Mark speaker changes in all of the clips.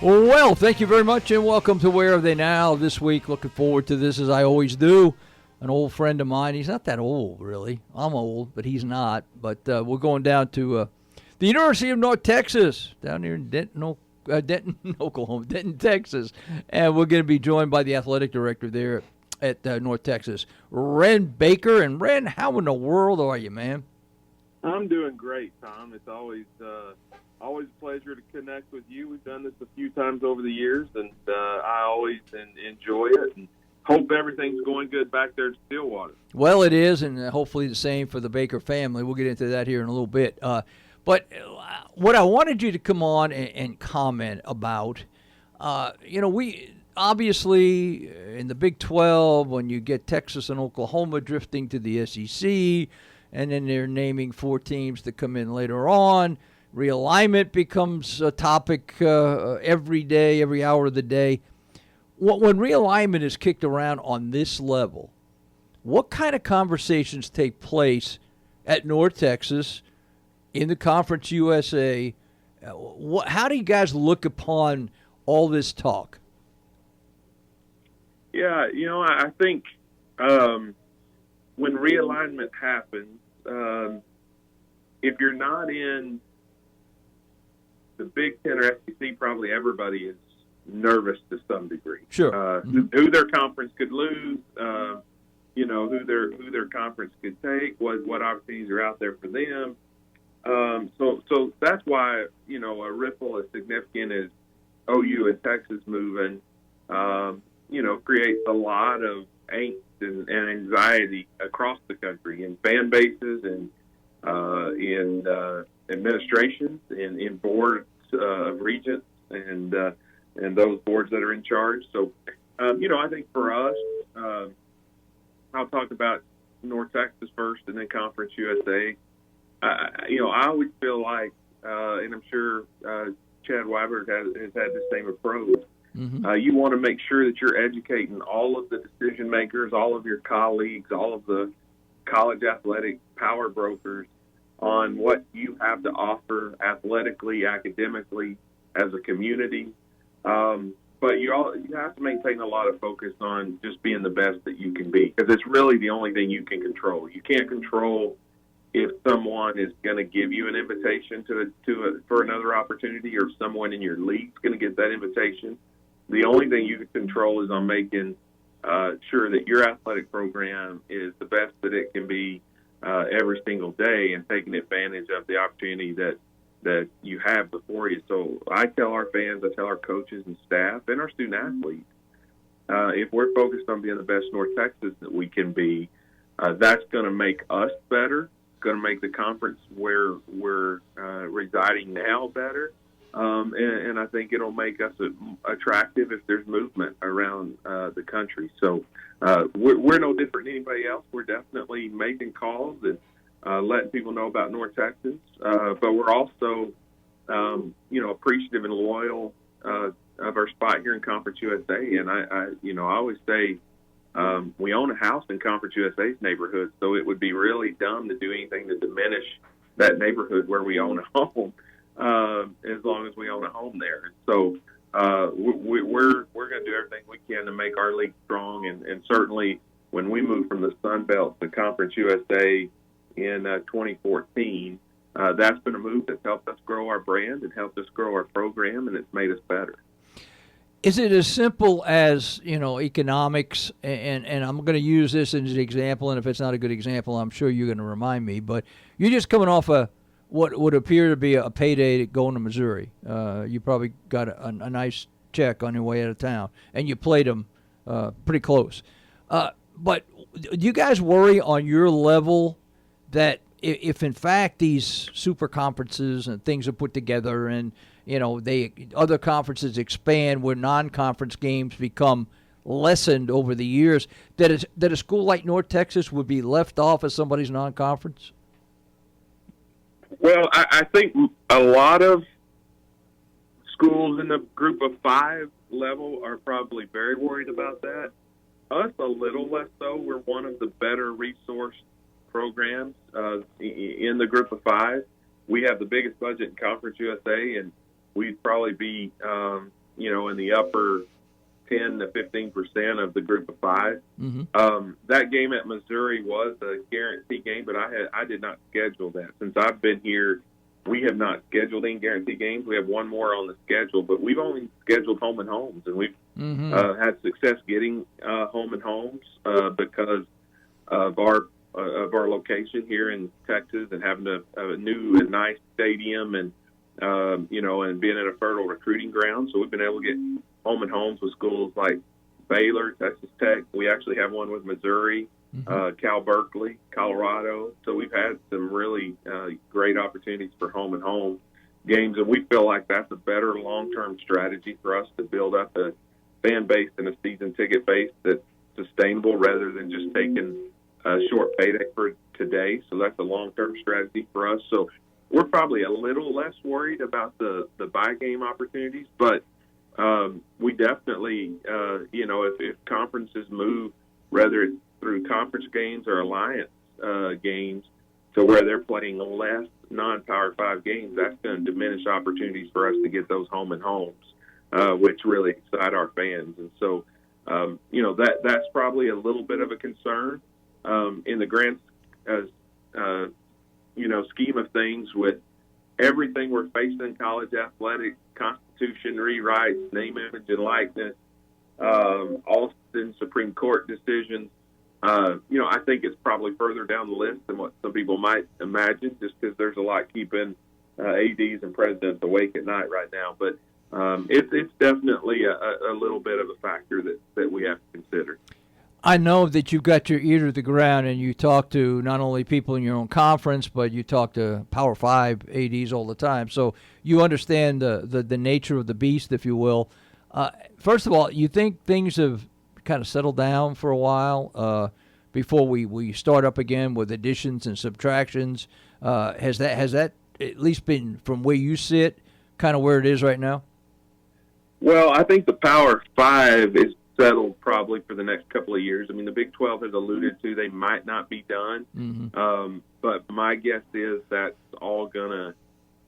Speaker 1: Well, thank you very much, and welcome to Where Are They Now this week. Looking forward to this, as I always do. An old friend of mine. He's not that old, really. I'm old, but he's not. But we're going down to the University of North Texas, down here in Denton, Oklahoma, Denton, Texas. And we're going to be joined by the athletic director there at North Texas, Wren Baker. And Wren, how in the world are you, man?
Speaker 2: I'm doing great, Tom. It's always a pleasure to connect with you. We've done this a few times over the years, and I always enjoy it and hope everything's going good back there in Stillwater.
Speaker 1: Well, it is, and hopefully the same for the Baker family. We'll get into that here in a little bit. But what I wanted you to come on and comment about, we obviously in the Big 12, when you get Texas and Oklahoma drifting to the SEC, and then they're naming 4 teams to come in later on, realignment becomes a topic every day, every hour of the day. When realignment is kicked around on this level, what kind of conversations take place at North Texas, in the Conference USA? How do you guys look upon all this talk?
Speaker 2: Yeah, I think when realignment happens, if you're not in the Big Ten or SEC, probably everybody is nervous to some degree.
Speaker 1: Sure.
Speaker 2: Who their conference could lose, who their conference could take, what opportunities are out there for them. So that's why a ripple as significant as OU and Texas moving, creates a lot of angst and anxiety across the country in fan bases and in administrations, in boards of regents and those boards that are in charge. So, I think for us, I'll talk about North Texas first and then Conference USA. I always feel like, and I'm sure Chad Weibert has had the same approach.
Speaker 1: Mm-hmm.
Speaker 2: You want to make sure that you're educating all of the decision makers, all of your colleagues, all of the college athletic power brokers on what you have to offer athletically, academically, as a community. But you have to maintain a lot of focus on just being the best that you can be, because it's really the only thing you can control. You can't control if someone is going to give you an invitation for another opportunity, or if someone in your league is going to get that invitation. The only thing you can control is on making sure that your athletic program is the best that it can be every single day, and taking advantage of the opportunity that you have before you. So I tell our fans, I tell our coaches and staff and our student athletes, if we're focused on being the best North Texas that we can be, that's going to make us better. It's going to make the conference where we're residing now better. And I think it'll make us attractive if there's movement around the country. So we're no different than anybody else. We're definitely making calls and letting people know about North Texas. But we're also, appreciative and loyal of our spot here in Conference USA. And I always say we own a house in Conference USA's neighborhood, so it would be really dumb to do anything to diminish that neighborhood where we own a home. As long as we own a home there. So we're going to do everything we can to make our league strong. And certainly when we moved from the Sun Belt to Conference USA in 2014, that's been a move that's helped us grow our brand and helped us grow our program, and it's made us better.
Speaker 1: Is it as simple as, economics, and I'm going to use this as an example, and if it's not a good example, I'm sure you're going to remind me, but you're just coming off what would appear to be a payday going to Missouri. You probably got a nice check on your way out of town, and you played them pretty close. But do you guys worry on your level that if in fact these super conferences and things are put together and, other conferences expand where non-conference games become lessened over the years, that a school like North Texas would be left off as somebody's non-conference?
Speaker 2: Well, I think a lot of schools in the group of 5 level are probably very worried about that. Us, a little less so. We're one of the better resourced programs in the group of 5. We have the biggest budget in Conference USA, and we'd probably be in the upper 10 to 15% of the group of five. That game at Missouri was a guarantee game, but I did not schedule that. Since I've been here, we have not scheduled any guarantee games. We have one more on the schedule, but we've only scheduled home and homes, and we've had success getting home and homes because of our location here in Texas and having a new and nice stadium and and being in a fertile recruiting ground. So we've been able to get home and homes with schools like Baylor, Texas Tech. We actually have one with Missouri, Cal Berkeley, Colorado. So we've had some really great opportunities for home and home games, and we feel like that's a better long-term strategy for us to build up a fan base and a season ticket base that's sustainable rather than just taking a short payday for today. So that's a long-term strategy for us. So we're probably a little less worried about the buy game opportunities, but we definitely, if conferences move, whether it's through conference games or alliance games, to where they're playing less non-Power 5 games, that's going to diminish opportunities for us to get those home and homes, which really excite our fans. And so, that's probably a little bit of a concern in the grand, scheme of things with everything we're facing in college athletics, Constitution rewrites, name, image, and likeness, Austin Supreme Court decisions. I think it's probably further down the list than what some people might imagine, just because there's a lot keeping ADs and presidents awake at night right now. But it's definitely a little bit of a factor that we have to consider.
Speaker 1: I know that you've got your ear to the ground and you talk to not only people in your own conference, but you talk to Power 5 ADs all the time. So you understand the nature of the beast, if you will. First of all, you think things have kind of settled down for a while before we start up again with additions and subtractions? Has that at least been, from where you sit, kind of where it is right now?
Speaker 2: Well, I think the Power 5 is settled probably for the next couple of years. I mean, the Big 12 has alluded to they might not be done, but my guess is that's all going to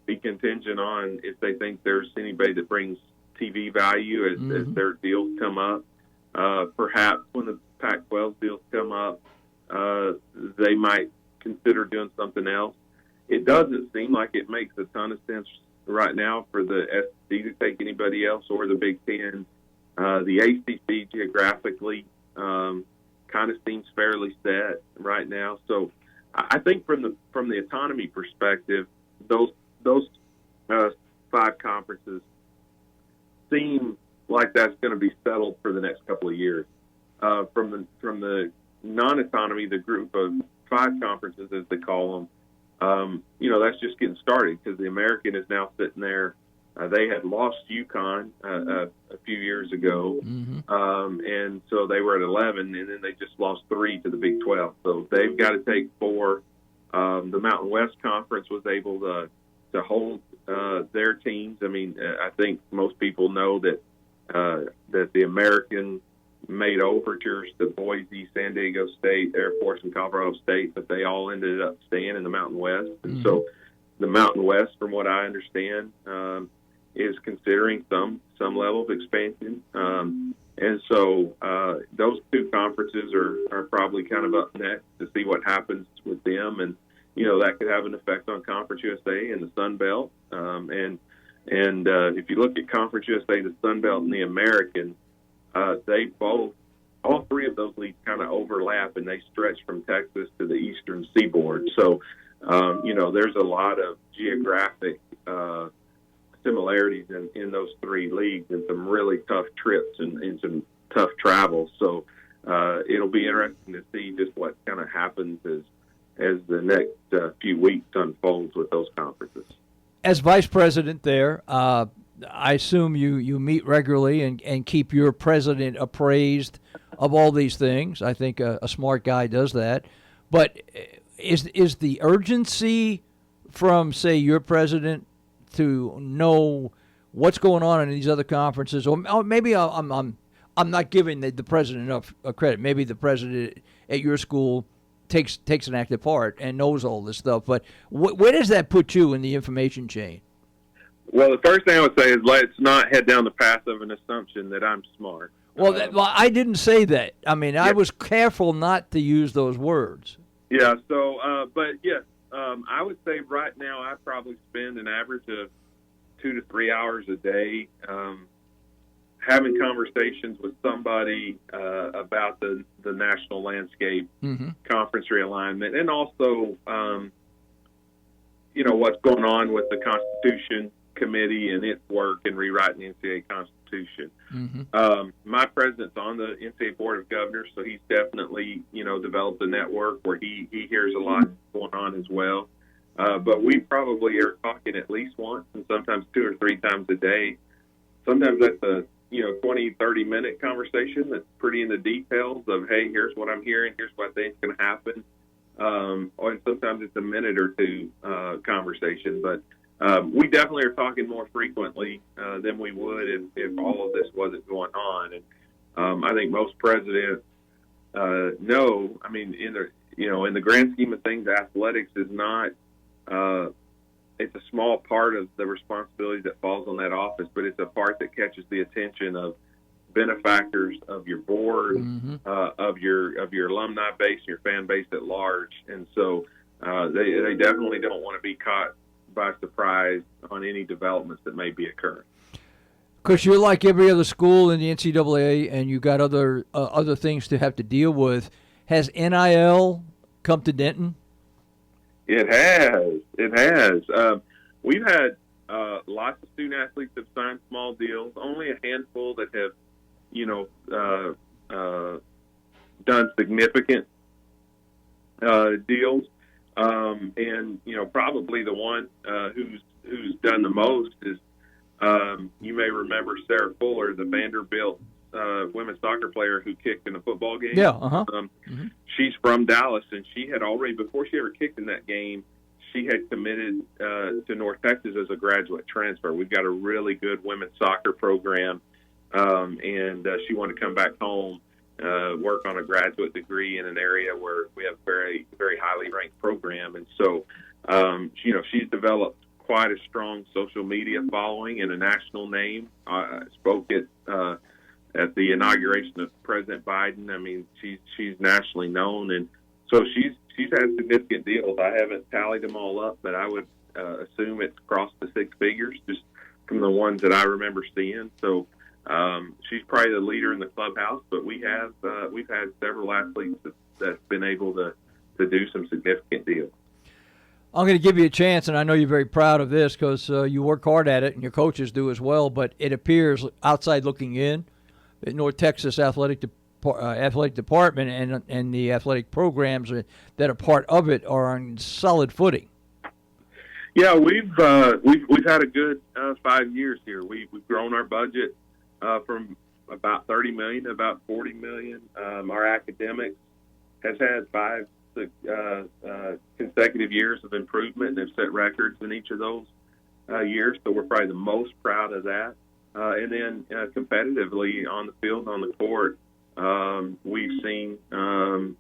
Speaker 2: be contingent on if they think there's anybody that brings TV value as their deals come up. Perhaps when the Pac-12 deals come up, they might consider doing something else. It doesn't seem like it makes a ton of sense right now for the SEC to take anybody else or the Big Ten. The ACC geographically kind of seems fairly set right now. So I think from the autonomy perspective, those 5 conferences seem like that's going to be settled for the next couple of years. From the non-autonomy, the group of 5 conferences, as they call them, that's just getting started because the American is now sitting there. They had lost UConn a few years ago, and so they were at 11, and then they just lost 3 to the Big 12. So they've got to take 4. The Mountain West Conference was able to hold their teams. I mean, I think most people know that the American made overtures to Boise, San Diego State, Air Force, and Colorado State, but they all ended up staying in the Mountain West. And so the Mountain West, from what I understand, is considering some level of expansion. And so those 2 conferences are probably kind of up next to see what happens with them. And, that could have an effect on Conference USA and the Sun Belt. And if you look at Conference USA, the Sun Belt, and the American, all 3 of those leagues kind of overlap, and they stretch from Texas to the eastern seaboard. So, there's a lot of geographic similarities in those 3 leagues, and some really tough trips and some tough travel. So it'll be interesting to see just what kind of happens as the next few weeks unfolds with those conferences.
Speaker 1: As vice president there, I assume you meet regularly and keep your president appraised of all these things. I think a smart guy does that. But is the urgency from, say, your president to know what's going on in these other conferences, or maybe I'm not giving the president enough credit. Maybe the president at your school takes an active part and knows all this stuff. But where does that put you in the information chain?
Speaker 2: Well, the first thing I would say is let's not head down the path of an assumption that I'm smart.
Speaker 1: Well, I didn't say that. I mean, I
Speaker 2: Yeah.
Speaker 1: was careful not to use those words.
Speaker 2: Yeah. So, but yes, I would say right now I probably spend an average of 2 to 3 hours a day having conversations with somebody about the national landscape,
Speaker 1: Mm-hmm.
Speaker 2: conference realignment, and also, what's going on with the Constitution Committee and its work in rewriting the NCAA Constitution.
Speaker 1: Mm-hmm.
Speaker 2: My president's on the NCAA Board of Governors, so he's definitely, developed a network where he hears a lot going on as well. But we probably are talking at least once and sometimes 2 or 3 times a day. Sometimes that's a 20, 30-minute conversation that's pretty in the details of, hey, here's what I'm hearing, here's what I think is going to happen. Or sometimes it's a minute or two conversation. But we definitely are talking more frequently than we would if all of this wasn't going on. And I think most presidents know, I mean, in the grand scheme of things, athletics is not it's a small part of the responsibility that falls on that office, but it's a part that catches the attention of benefactors, of your board,
Speaker 1: Mm-hmm.
Speaker 2: of your alumni base, your fan base at large. And so they definitely don't want to be caught by surprise on any developments that may be occurring.
Speaker 1: Because you're like every other school in the NCAA, and you got other things to have to deal with. Has NIL come to Denton?
Speaker 2: It has. It has. We've had lots of student athletes have signed small deals. Only a handful that have, done significant deals. And probably the one who's done the most is you may remember Sarah Fuller, the Vanderbilt women's soccer player who kicked in a football game.
Speaker 1: Yeah. Uh-huh. Mm-hmm.
Speaker 2: She's from Dallas, and she had already, before she ever kicked in that game, she had committed to North Texas as a graduate transfer. We've got a really good women's soccer program, and she wanted to come back home, work on a graduate degree in an area where we have a very, very highly ranked program. And so, she's developed quite a strong social media following and a national name. I spoke at the inauguration of President Biden. I mean, she's nationally known, and so she's had significant deals. I haven't tallied them all up, but I would assume it's crossed the 6 figures just from the ones that I remember seeing. So she's probably the leader in the clubhouse, but we've had several athletes that's been able to do some significant deals.
Speaker 1: I'm going to give you a chance, and I know you're very proud of this because you work hard at it, and your coaches do as well. But it appears, outside looking in, that North Texas athletic department and the athletic programs that are part of it are on solid footing.
Speaker 2: Yeah, we've had a good 5 years here. We've grown our budget from about $30 million to about $40 million. Our academics has had 5 consecutive years of improvement. They've set records in each of those years, so we're probably the most proud of that. And then competitively on the field, on the court, we've seen, some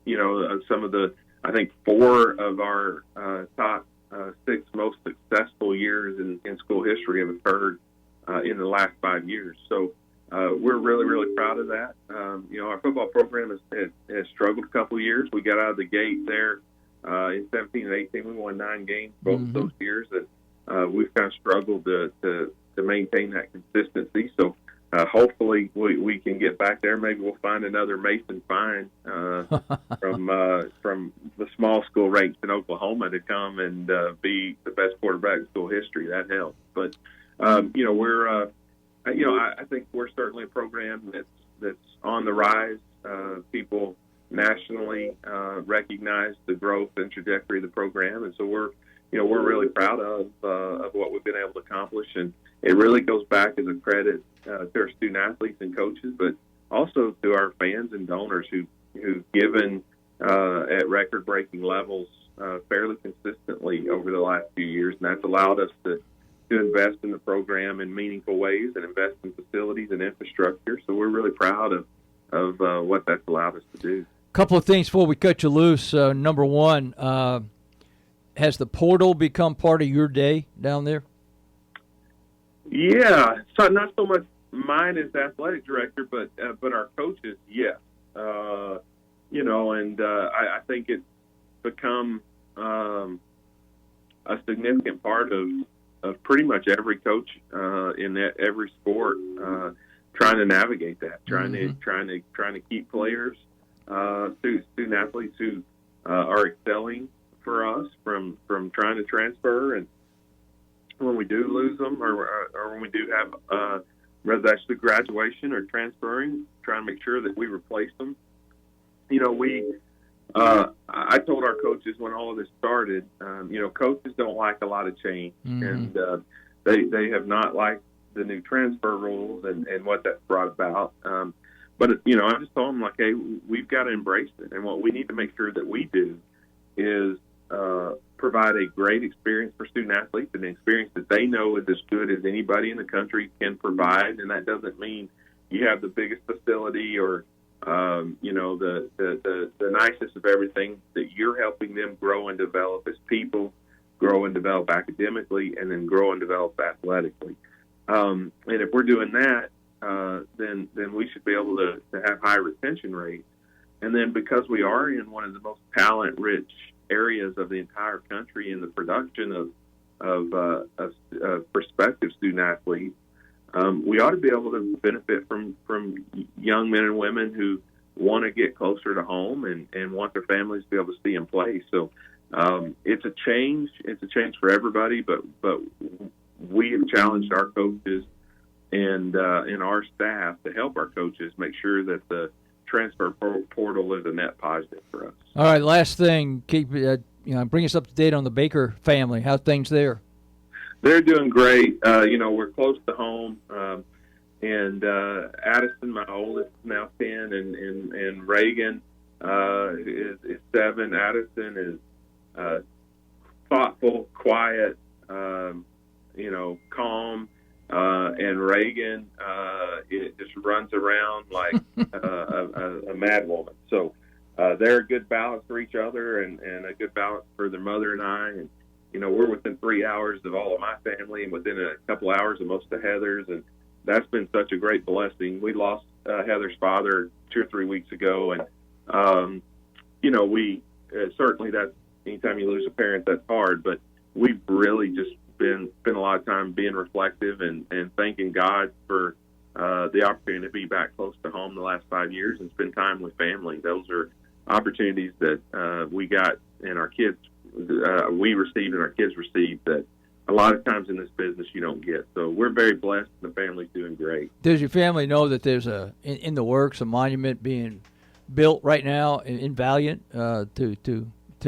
Speaker 2: of the, I think 4 of our top 6 most successful years in school history have occurred in the last 5 years. So we're really, really proud of that. Our football program has struggled a couple of years. We got out of the gate there in 17 and 18. We won 9 games both of those years, and we've kind of struggled to maintain that consistency. So hopefully we can get back there. Maybe we'll find another Mason Fine from the small school ranks in Oklahoma to come and be the best quarterback in school history. That helps. But we're I think we're certainly a program that's on the rise. People nationally recognize the growth and trajectory of the program, and so we're really proud of what we've been able to accomplish. And it really goes back as a credit to our student athletes and coaches, but also to our fans and donors who've given at record-breaking levels fairly consistently over the last few years, and that's allowed us to invest in the program in meaningful ways and invest in facilities and infrastructure. So we're really proud of what that's allowed us to do.
Speaker 1: A couple of things before we cut you loose. Number one, has the portal become part of your day down there?
Speaker 2: Yeah, so not so much mine as athletic director, but our coaches, yes. And I think it's become a significant part of pretty much every coach in every sport trying to navigate that, trying to keep players, student athletes who are excelling for us from trying to transfer, and when we do lose them, or when we do have whether that's the graduation or transferring, trying to make sure that we replace them. I told our coaches when all of this started, coaches don't like a lot of change, and they have not liked the new transfer rules and what that's brought about. But I just told them, like, hey, we've got to embrace it, and what we need to make sure that we do is provide a great experience for student athletes, and an experience that they know is as good as anybody in the country can provide. And that doesn't mean you have the biggest facility or the nicest of everything. That you're helping them grow and develop as people, grow and develop academically, and then grow and develop athletically. And if we're doing that, then we should be able to have high retention rates. And then because we are in one of the most talent-rich areas of the entire country in the production of prospective student athletes, we ought to be able to benefit from young men and women who want to get closer to home and want their families to be able to see them play. So it's a change. It's a change for everybody, but we have challenged our coaches and our staff to help our coaches make sure that the transfer portal is a net positive for us.
Speaker 1: All right, last thing, bring us up to date on the Baker family. How's things there?
Speaker 2: They're doing great. We're close to home, and Addison, my oldest, is now 10, and Reagan is 7. Addison is thoughtful, quiet, calm. And Reagan, it just runs around like a mad woman. So they're a good balance for each other and a good balance for their mother and I. And, we're within 3 hours of all of my family and within a couple hours of most of Heather's. And that's been such a great blessing. We lost Heather's father 2 or 3 weeks ago. And, we certainly that's anytime you lose a parent, that's hard. But we've really just spend a lot of time being reflective and thanking God for the opportunity to be back close to home the last 5 years and spend time with family. Those are opportunities that we got and our kids we received and our kids received that a lot of times in this business you don't get. So we're very blessed and the family's doing great.
Speaker 1: Does your family know that there's in the works a monument being built right now in Valiant to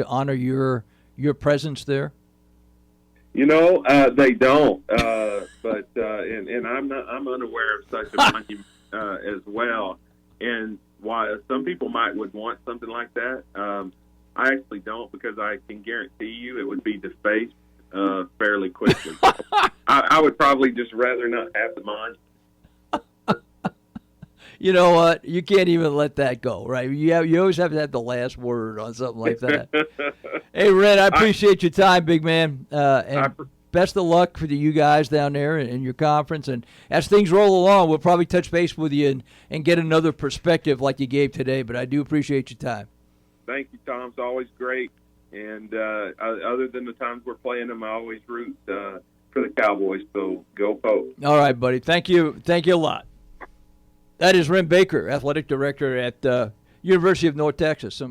Speaker 1: honor your presence there?
Speaker 2: They don't, but I'm unaware of such a monument as well. And while some people would want something like that, I actually don't, because I can guarantee you it would be defaced fairly quickly. I would probably just rather not have the monument.
Speaker 1: You know what? You can't even let that go, right? You always have to have the last word on something like that. Hey, Wren, I appreciate your time, big man. And best of luck for you guys down there in your conference. And as things roll along, we'll probably touch base with you and get another perspective like you gave today. But I do appreciate your time. Thank you, Tom. It's always great. And other than the times we're playing them, I always root for the Cowboys. So go Pope. All right, buddy. Thank you. Thank you a lot. That is Wren Baker, athletic director at University of North Texas.